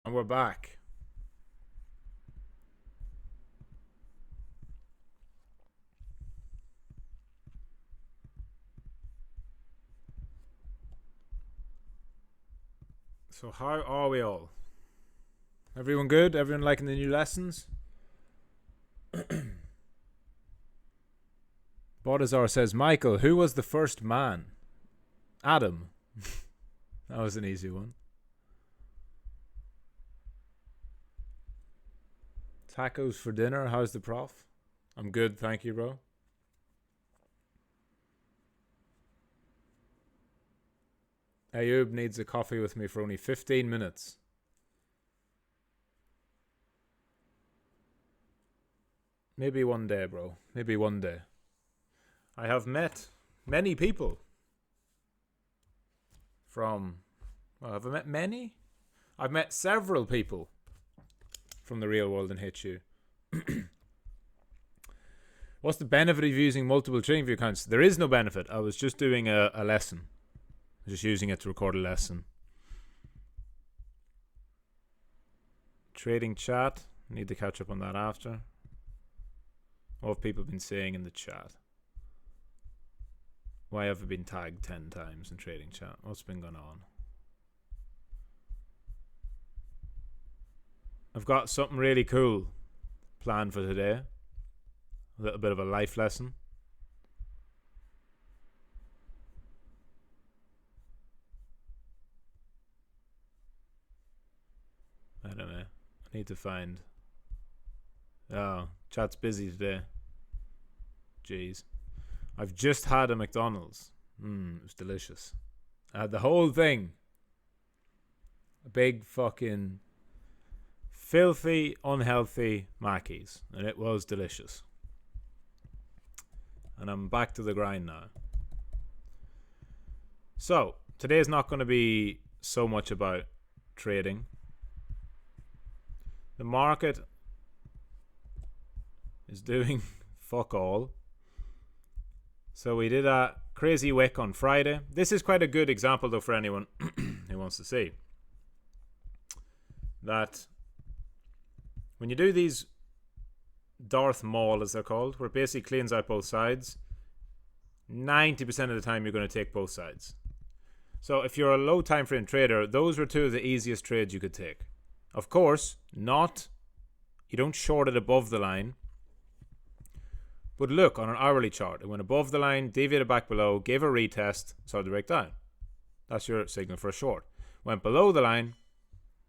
And we're back. So how are we all? Everyone good? Everyone liking the new lessons? Bodazar says, Michael, who was the first man? Adam. That was an easy one. Tacos for dinner. How's the prof? I'm good, thank you, bro. Ayub needs a coffee with me for only 15 minutes. Maybe one day, bro. Maybe one day. I have met many people from... Well, have I met many? I've met several people from the real world in HU. What's the benefit of using multiple TradingView accounts? There is no benefit. I was just doing a lesson. Just using it to record a lesson. Trading chat. Need to catch up on that after. What have people been saying in the chat? Why have I been tagged 10 times in trading chat? What's been going on? I've got something really cool planned for today. A little bit of a life lesson. I don't know. I need to find... Oh, chat's busy today. Jeez. I've just had a McDonald's. It was delicious. I had the whole thing. A big fucking filthy, unhealthy Mackies. And it was delicious. And I'm back to the grind now. So, today's not going to be so much about trading. The market is doing fuck all. So we did a crazy wick on Friday. This is quite a good example though for anyone who wants to see that when you do these Darth Maul, as they're called, where it basically cleans out both sides, 90% of the time you're going to take both sides. So if you're a low time frame trader, those were two of the easiest trades you could take. Of course, you don't short it above the line. But look, on an hourly chart, it went above the line, deviated back below, gave a retest, started to break down. That's your signal for a short. Went below the line,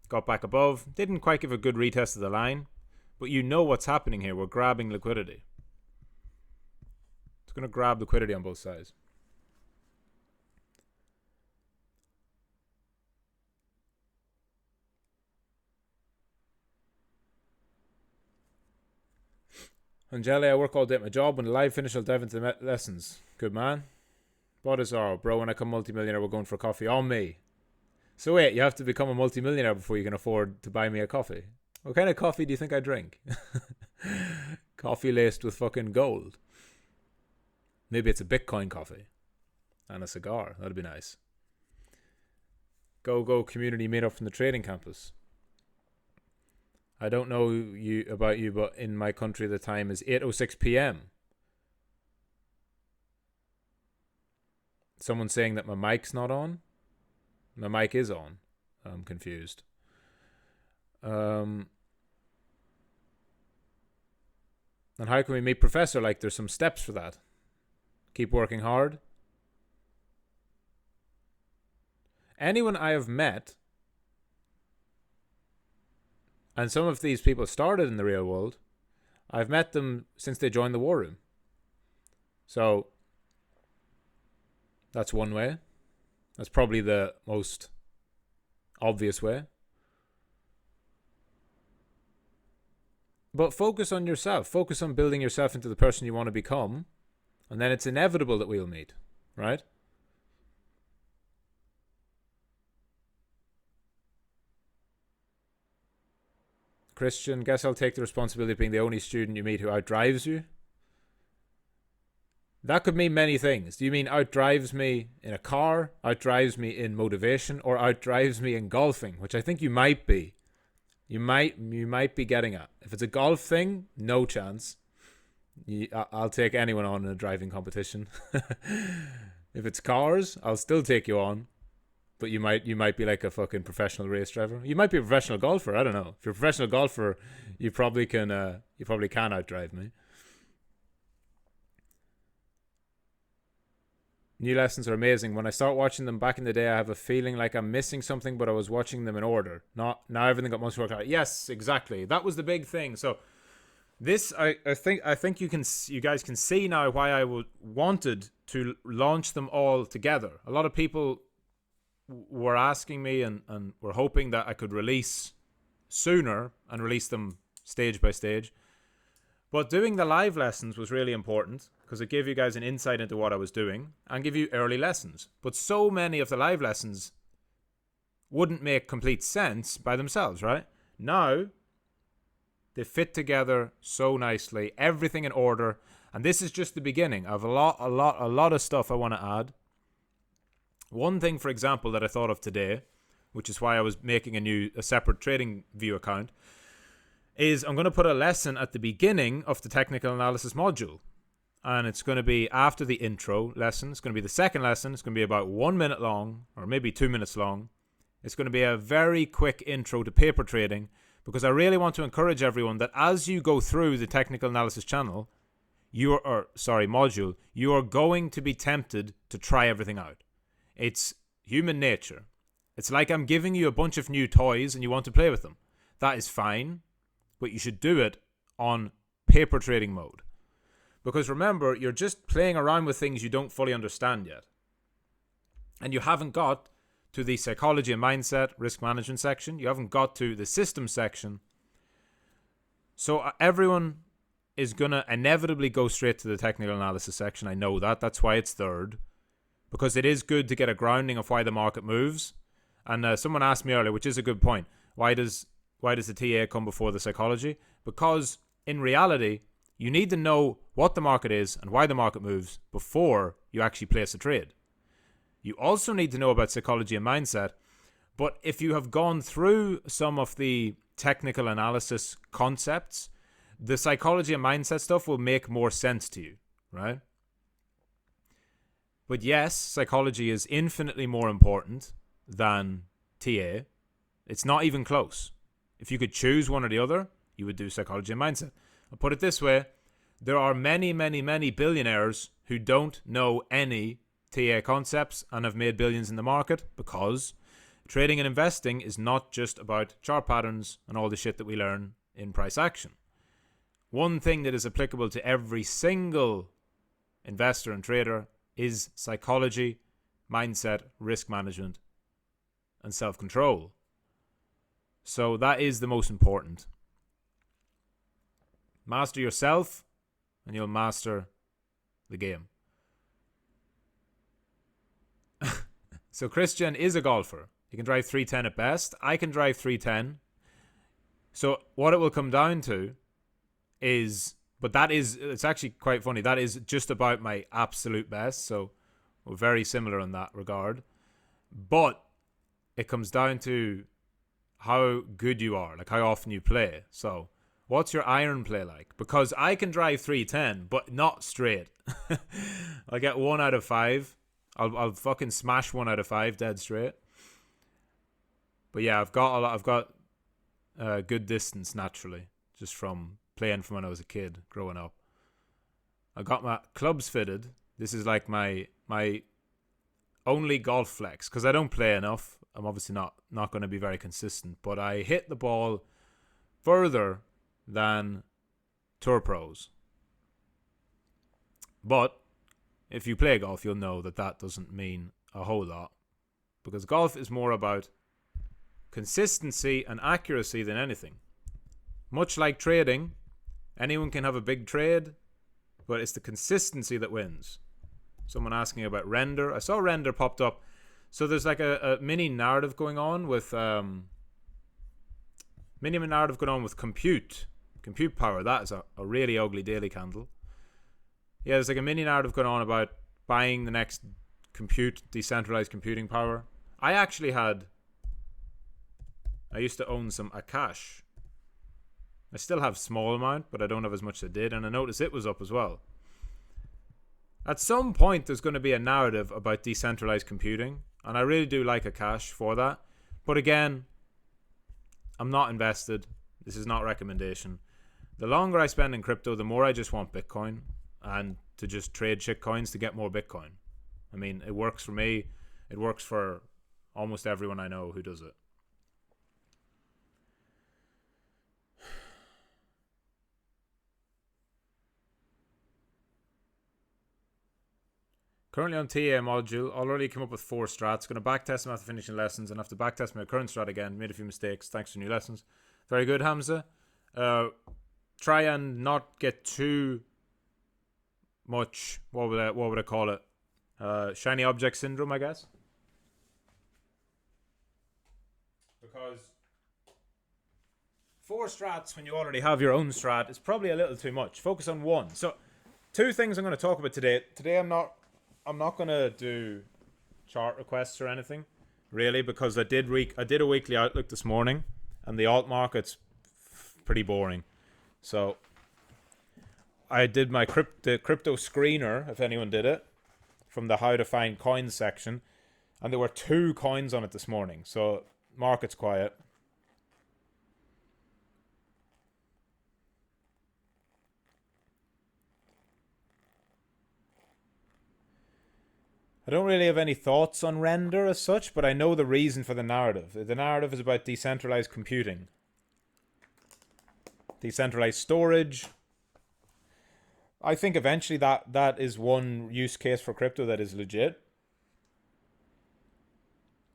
got back above, didn't quite give a good retest of the line, but you know what's happening here. We're grabbing liquidity. It's going to grab liquidity on both sides. Angeli, I work all day at my job. When the live finish, I'll dive into the lessons. Good man. Bodazaro, bro, when I come multimillionaire, we're going for coffee. On me. So wait, you have to become a multimillionaire before you can afford to buy me a coffee. What kind of coffee do you think I drink? Coffee laced with fucking gold. Maybe it's a Bitcoin coffee. And a cigar. That'd be nice. Go community meetup from the trading campus. I don't know about you, but in my country the time is 8:06 p.m. Someone's saying that my mic's not on. My mic is on. I'm confused. And how can we meet Professor? Like, there's some steps for that. Keep working hard. Anyone I have met, and some of these people started in the real world, I've met them since they joined the war room. So that's one way. That's probably the most obvious way. But focus on yourself. Focus on building yourself into the person you want to become. And then it's inevitable that we'll meet. Right? Christian, guess I'll take the responsibility of being the only student you meet who outdrives you. That could mean many things. Do you mean outdrives me in a car, outdrives me in motivation, or outdrives me in golfing, which I think you might be you might be getting at. If it's a golf thing, no chance. I'll take anyone on in a driving competition. If it's cars, I'll still take you on. But you might be like a fucking professional race driver. You might be a professional golfer. I don't know. If you're a professional golfer, you probably can outdrive me. New lessons are amazing. When I start watching them back in the day, I have a feeling like I'm missing something, but I was watching them in order. Now everything got much worked out. Yes, exactly. That was the big thing. So this, I think you guys can see now why I wanted to launch them all together. A lot of people were asking me and were hoping that I could release sooner and release them stage by stage. But doing the live lessons was really important because it gave you guys an insight into what I was doing and give you early lessons. But so many of the live lessons wouldn't make complete sense by themselves, right? Now, they fit together so nicely, everything in order. And this is just the beginning. I have a lot of stuff I want to add. One thing, for example, that I thought of today, which is why I was making a separate TradingView account, is I'm going to put a lesson at the beginning of the technical analysis module. And it's going to be after the intro lesson. It's going to be the second lesson. It's going to be about 1 minute long, or maybe 2 minutes long. It's going to be a very quick intro to paper trading, because I really want to encourage everyone that as you go through the technical analysis module, you are going to be tempted to try everything out. It's human nature. It's like I'm giving you a bunch of new toys and you want to play with them. That is fine, but you should do it on paper trading mode. Because remember, you're just playing around with things you don't fully understand yet. And you haven't got to the psychology and mindset, risk management section. You haven't got to the system section. So everyone is going to inevitably go straight to the technical analysis section. I know that. That's why it's third. Because it is good to get a grounding of why the market moves. And someone asked me earlier, which is a good point, why does the TA come before the psychology? Because in reality, you need to know what the market is and why the market moves before you actually place a trade. You also need to know about psychology and mindset. But if you have gone through some of the technical analysis concepts, the psychology and mindset stuff will make more sense to you, right? But yes, psychology is infinitely more important than TA. It's not even close. If you could choose one or the other, you would do psychology and mindset. I'll put it this way. There are many, many, many billionaires who don't know any TA concepts and have made billions in the market, because trading and investing is not just about chart patterns and all the shit that we learn in price action. One thing that is applicable to every single investor and trader is psychology, mindset, risk management, and self-control. So that is the most important. Master yourself, and you'll master the game. So Christian is a golfer. He can drive 310 at best. I can drive 310. So what it will come down to is, it's actually quite funny. That is just about my absolute best. So we're very similar in that regard. But it comes down to how good you are, like how often you play. So what's your iron play like? Because I can drive 310, but not straight. I get 1 out of 5. I'll fucking smash 1 out of 5 dead straight. But yeah, I've got good distance naturally, just from playing from when I was a kid, growing up. I got my clubs fitted. This is like my only golf flex, because I don't play enough. I'm obviously not going to be very consistent, but I hit the ball further than tour pros. But if you play golf, you'll know that doesn't mean a whole lot, because golf is more about consistency and accuracy than anything. Much like trading, anyone can have a big trade, but it's the consistency that wins. Someone asking about render. I saw render popped up. So there's like a mini narrative going on with compute power. That is a really ugly daily candle. Yeah, there's like a mini narrative going on about buying the next decentralized computing power. I actually had I used to own some Akash. I still have small amount, but I don't have as much as I did, and I noticed it was up as well. At some point, there's going to be a narrative about decentralized computing, and I really do like Akash for that. But again, I'm not invested. This is not a recommendation. The longer I spend in crypto, the more I just want Bitcoin and to just trade shit coins to get more Bitcoin. I mean, it works for me. It works for almost everyone I know who does it. Currently on TA module, already came up with 4 strats. Going to backtest them after finishing lessons and have to backtest my current strat again. Made a few mistakes. Thanks for new lessons. Very good, Hamza. Try and not get too much, what would I call it? Shiny object syndrome, I guess. Because 4 strats when you already have your own strat is probably a little too much. Focus on one. So 2 things I'm going to talk about today. Today I'm not going to do chart requests or anything, really, because I did a weekly outlook this morning, and the alt market's pretty boring. So I did my crypto screener, if anyone did it, from the how to find coins section, and there were 2 coins on it this morning. So market's quiet. I don't really have any thoughts on render as such, but I know the reason for the narrative. The narrative is about decentralized computing. Decentralized storage. I think eventually that is one use case for crypto that is legit.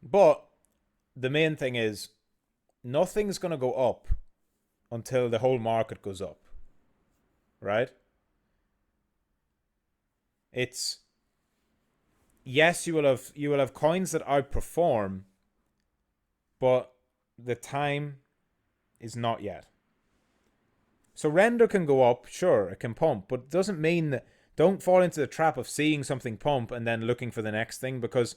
But the main thing is nothing's going to go up until the whole market goes up. Right? It's... Yes, you will have coins that outperform, but the time is not yet. So render can go up, sure, it can pump, but it doesn't mean that. Don't fall into the trap of seeing something pump and then looking for the next thing, because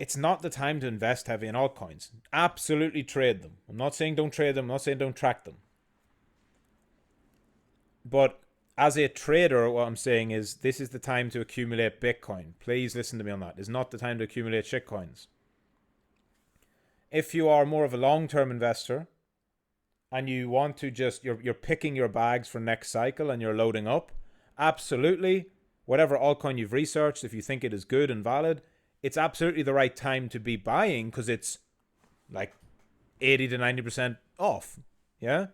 it's not the time to invest heavy in altcoins. Absolutely trade them. I'm not saying don't trade them. I'm not saying don't track them. But as a trader, what I'm saying is this is the time to accumulate Bitcoin. Please listen to me on that. It's not the time to accumulate shitcoins. If you are more of a long-term investor and you want to just, you're picking your bags for next cycle and you're loading up, absolutely, whatever altcoin you've researched, if you think it is good and valid, it's absolutely the right time to be buying because it's like 80 to 90% off. Yeah?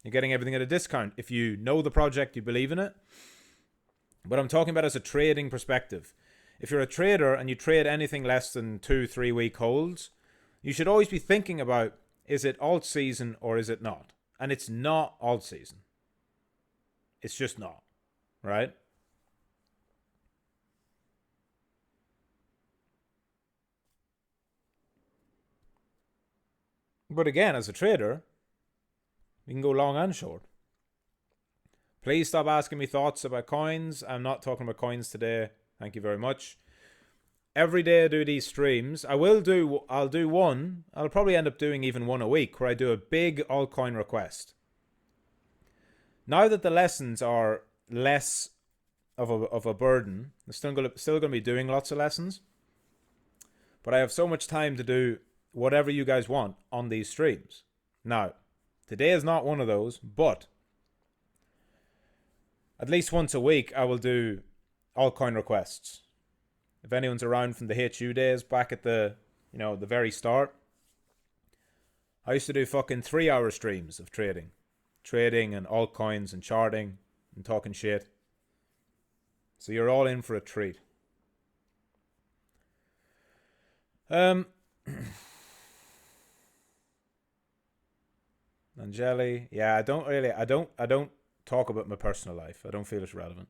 You're getting everything at a discount if you know the project, you believe in it. But I'm talking about as a trading perspective. If you're a trader and you trade anything less than 2-3 week holds, you should always be thinking about, is it alt season or is it not? And it's not alt season. It's just not, right? But again, as a trader, we can go long and short. Please stop asking me thoughts about coins. I'm not talking about coins today. Thank you very much. Every day I do these streams. I'll do one. I'll probably end up doing even one a week where I do a big altcoin request. Now that the lessons are less of a burden, I'm still going to be doing lots of lessons. But I have so much time to do whatever you guys want on these streams. Now, today is not one of those, but at least once a week I will do altcoin requests. If anyone's around from the HU days back at the very start, I used to do fucking 3-hour streams of trading and altcoins and charting and talking shit. So you're all in for a treat. Angeli, yeah, I don't talk about my personal life. I don't feel it's relevant.